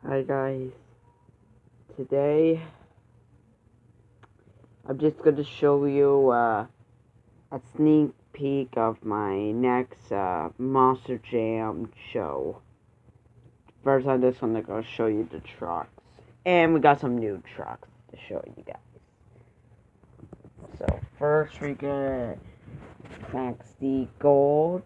Hi guys, today I'm just going to show you a sneak peek of my next Monster Jam show. First I'm just going to go show you the trucks, and we got some new trucks to show you guys. So first we got Max D Gold.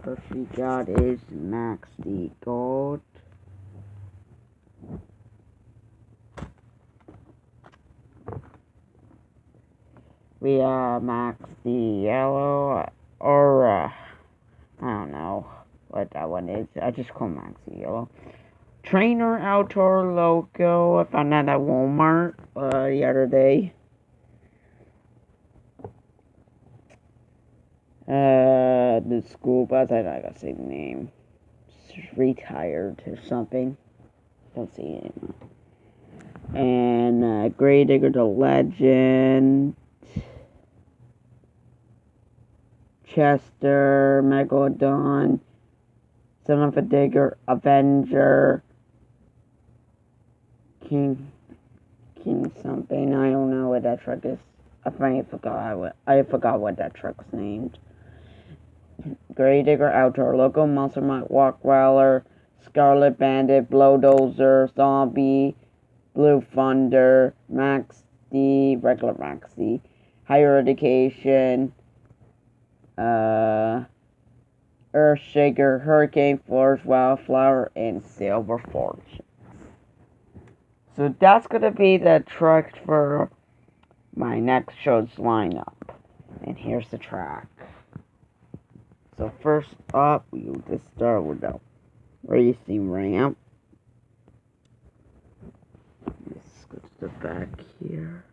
First we got is Max D Gold. We Max D Yellow, or I don't know what that one is. I just call Max D Yellow. Trainer Outdoor logo. I found that at Walmart the other day. The school bus. I gotta say the name. It's retired or something. Don't see it anymore. And Gravedigger the Legend. Chester, Megalodon, Son of a Digger, Avenger, King something. I don't know what that truck is. I forgot what that truck's named. Gravedigger Outdoor logo, Monster Mike Walkweiler, Scarlet Bandit, Blowdozer, Zombie, Blue Thunder, Max D, regular Max D, Higher Education, Earthshaker, Hurricane Force, Wildflower, and Silver Fortune. So that's gonna be the track for my next show's lineup. And here's the track. So first up, we'll just start with the racing ramp. Let's go to the back here.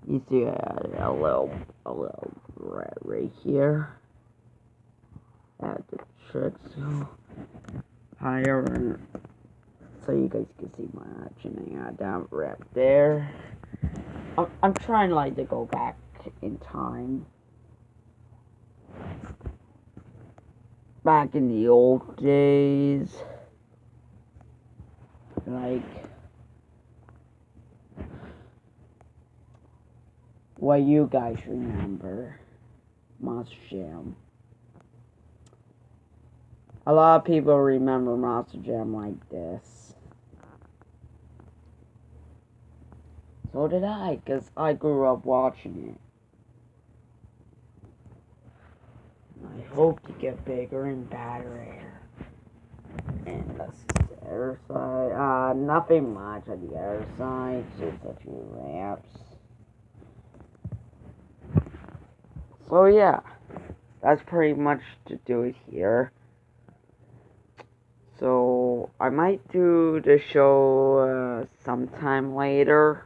You see a little red right here. Add the tricks higher, so you guys can see my action. I add that wrap there. I'm trying like to go back in time. Back in the old days. Like what you guys remember. Monster Jam. A lot of people remember Monster Jam like this. So did I, because I grew up watching it. I hope to get bigger and badder. And that's the other side. Nothing much on the other side, just a few ramps. So yeah, that's pretty much to do it here. So I might do the show sometime later.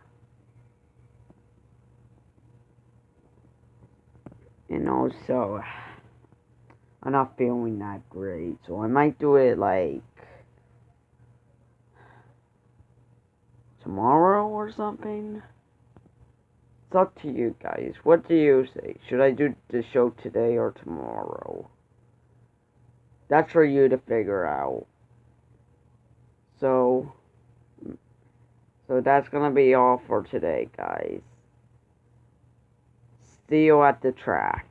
And also, I'm not feeling that great, so I might do it like tomorrow or something. It's up to you guys. What do you say? Should I do the show today or tomorrow? That's for you to figure out. So that's gonna be all for today, guys. See you at the track.